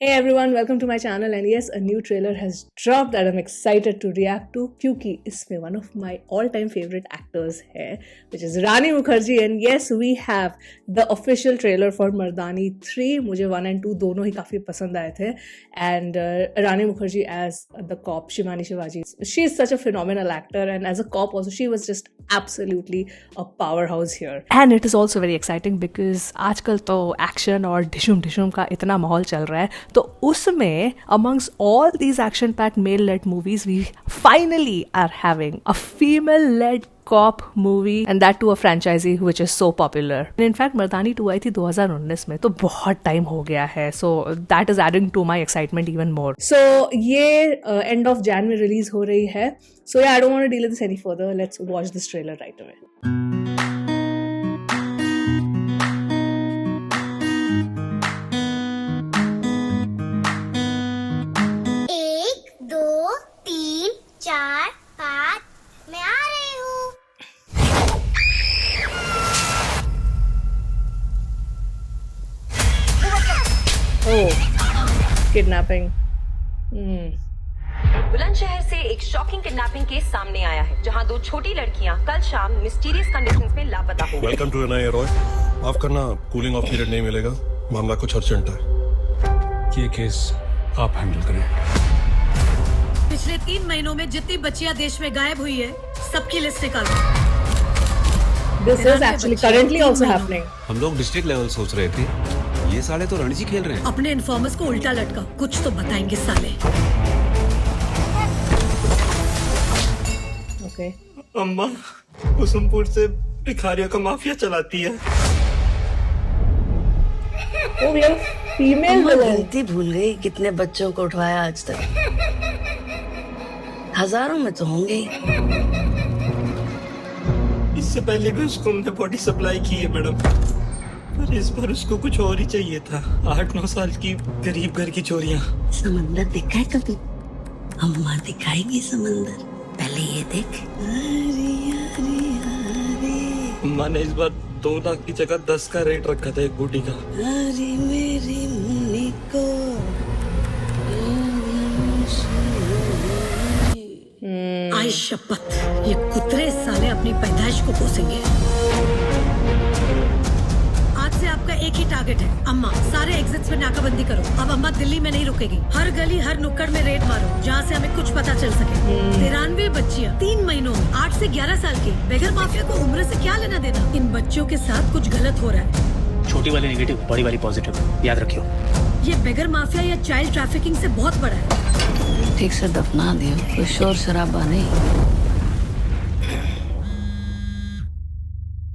Hey everyone, welcome to my channel and yes, a new trailer has dropped that I'm excited to react to क्योंकि इसमें one of my all-time favorite actors है which is Rani Mukherjee and yes, we have the official trailer for Mardani 3. मुझे 1 and 2 दोनों ही काफ़ी पसंद आए थे and Rani Mukherjee as the cop Shivani Shivaji. She is such a phenomenal actor and as a cop also she was just absolutely a powerhouse here. And it is also very exciting because आजकल तो action और ढिशुम ढिशुम का इतना माहौल चल रहा है तो उसमें amongst all these action packed male led movies we finally are having a female led cop movie and that too a franchisee which is so popular. In fact मर्दानी 2 आई थी 2019 में तो बहुत टाइम हो गया है so that is adding to my excitement even more. So ये end of Jan में release हो रही है so yeah I don't want to delay this any further. Let's watch this trailer right away. Kidnapping Bulandshahr से एक shocking kidnapping case सामने आया है जहां दो छोटी लड़कियां कल शाम मिस्टीरियस कंडीशंस में लापता हो गई। Welcome to NIA Roy. माफ करना, कूलिंग ऑफ पीरियड नहीं मिलेगा, मामला कुछ अर्जेंट है। ये केस आप हैंडल करें। पिछले 3 महीनों में जितनी बच्चियां देश में गायब हुई है सबकी लिस्ट निकालो। This is actually currently also happening. हम लोग डिस्ट्रिक्ट लेवल सोच रहे थे, ये साले तो रणजी खेल रहे हैं। अपने इन्फॉर्मर्स को उल्टा लटका, कुछ तो बताएंगे साले। Okay. अम्मा कुसुमपुर से भिखारियों का माफिया चलाती है। Oh, we have female villain. गलती भूल गई कितने बच्चों को उठवाया आज तक। हजारों में तो होंगे ही। इससे पहले भी उसको हमने बॉडी सप्लाई की है मैडम, पर इस बार उसको कुछ और ही चाहिए था। 8-9 साल की गरीब घर की चोरियां। समंदर देखा है कभी? अम्मा दिखाएगी समंदर, पहले ये देख। अम्मा ने इस बार 2 लाख की जगह 10 का रेट रखा था एक बूटी का। अरे मेरी मुन्नी को आई शपथ, ये कुतरे साले अपनी पैदाइश को कोसेंगे। आज से आपका एक ही टारगेट है, अम्मा सारे एग्जिट्स पे नाकाबंदी करो। अब अम्मा दिल्ली में नहीं रुकेगी, हर गली हर नुक्कड़ में रेड मारो जहाँ से हमें कुछ पता चल सके। 93 बच्चियाँ 3 महीनों में, 8 से 11 साल की। बेगर माफिया को उम्र से क्या लेना देना? इन बच्चों के साथ कुछ गलत हो रहा है। छोटी वाली नेगेटिव, बड़ी वाली पॉजिटिव, याद रखियो। ये बेगर माफिया या चाइल्ड ट्रैफिकिंग से बहुत बड़ा है। ठीक से दफना दियो, कोई शोर शराबा नहीं।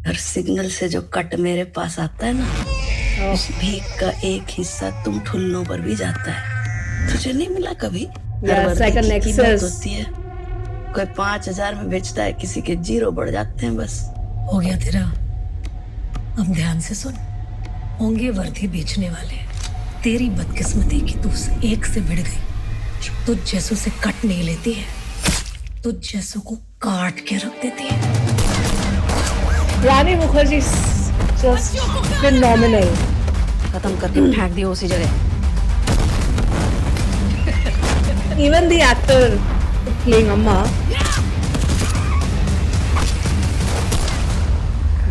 हर सिग्नल से जो कट मेरे पास आता है ना, उस भीख का एक हिस्सा तुम ठुन्नों पर भी जाता है। तुझे नहीं मिला कभी? होती है, कोई 5000 में बेचता है, किसी के 0 बढ़ जाते हैं बस। हो गया तेरा, अब ध्यान से सुन। होंगे वर्दी बेचने वाले, तेरी बदकिस्मती की तू एक से भिड़ गई। तुझ जैसों से कट नहीं लेती है, तुझ जैसों को काट के रख देती है। रानी मुखर्जी just phenomenal. खत्म करके फेंक दियो उसी जगह। Even the actor playing Amma.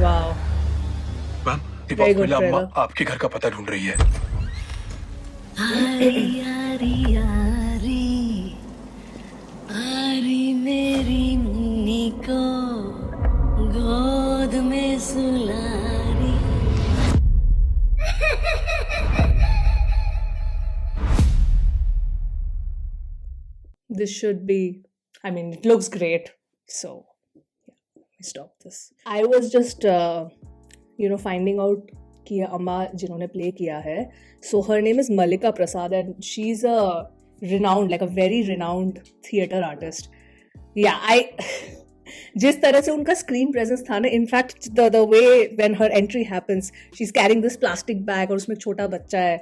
Wow. Ma'am, Very good अम्मा trailer. आपके घर का पता ढूंढ रही है। आरी आरी आरी आरी मेरी मुन्नी को गोद में सुलारी। This should be, I mean, it looks great. So, yeah, let me stop this. I was just, finding out कि अम्मा जिन्होंने प्ले किया है, so her name is Malika Prasad and she's a renowned, like a very renowned theater artist. Yeah, जिस तरह से उनका screen presence था ना, in fact the way when her entry happens, she's carrying this plastic bag और उसमें एक छोटा बच्चा है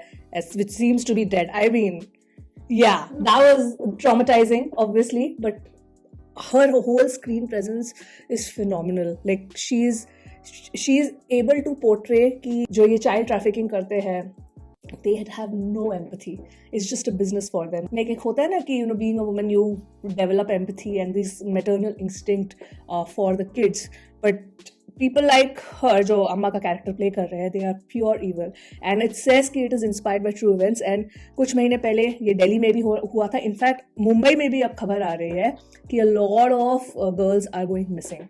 which seems to be dead. I mean, yeah, that was traumatizing obviously, but her whole screen presence is phenomenal. Like she's able to portray कि जो ये child trafficking करते हैं they have no empathy. It's just a business for them. Like एक होता है ना कि being a woman you develop empathy and this maternal instinct for the kids, but people like her जो अम्मा का character play कर रहे हैं, they are pure evil, and it says कि it is inspired by true events. And कुछ महीने पहले ये दिल्ली में भी हुआ था. In fact मुंबई में भी अब खबर आ रही है कि a lot of girls are going missing,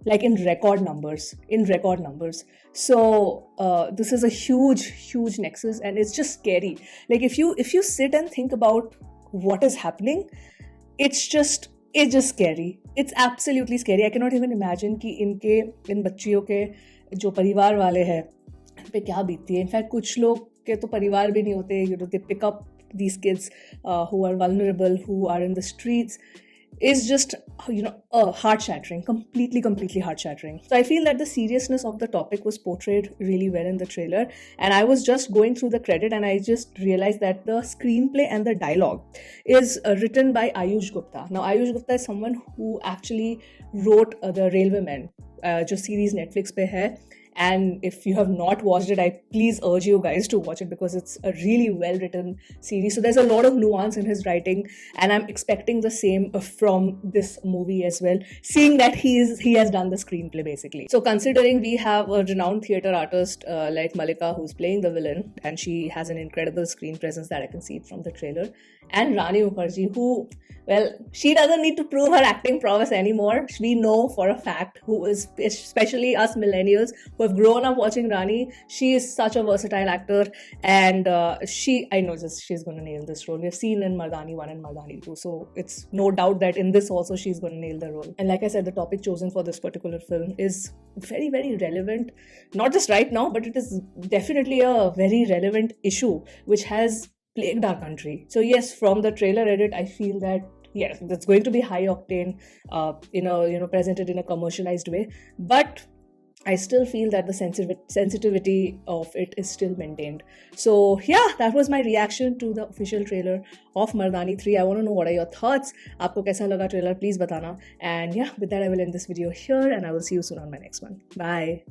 like in record numbers. So this is a huge nexus, and it's just scary. Like if you sit and think about what is happening, it's just scary. It's absolutely scary. I cannot even imagine कि इन बच्चियों के जो परिवार वाले हैं पे क्या बीतती है. इनफैक्ट कुछ लोग के तो परिवार भी नहीं होते. They pick up these kids who are vulnerable, who are in the streets. Is just heart shattering, completely heart shattering. So I feel that the seriousness of the topic was portrayed really well in the trailer, and I was just going through the credit and I just realized that the screenplay and the dialogue is written by Ayush Gupta. Now Ayush Gupta is someone who actually wrote the Railwaymen, जो series Netflix पे है. And if you have not watched it, I please urge you guys to watch it because it's a really well-written series. So there's a lot of nuance in his writing, and I'm expecting the same from this movie as well, seeing that he has done the screenplay basically. So considering we have a renowned theatre artist like Malika who's playing the villain, and she has an incredible screen presence that I can see from the trailer, and Rani Mukherjee, who, well, she doesn't need to prove her acting prowess anymore. We know for a fact, who is, especially us millennials who have grown up watching Rani, she is such a versatile actor, and I know she's going to nail this role. We've seen in Mardani 1 and Mardani 2, so it's no doubt that in this also she's going to nail the role. And like I said, the topic chosen for this particular film is very, very relevant, not just right now, but it is definitely a very relevant issue which has plagued our country. So yes, from the trailer edit, I feel that yes, it's going to be high octane, presented in a commercialized way, but I still feel that the sensitivity of it is still maintained. So yeah, that was my reaction to the official trailer of Mardani 3. I want to know what are your thoughts. Aapko kaisa laga trailer? Please batana. And yeah, with that I will end this video here, and I will see you soon on my next one. Bye.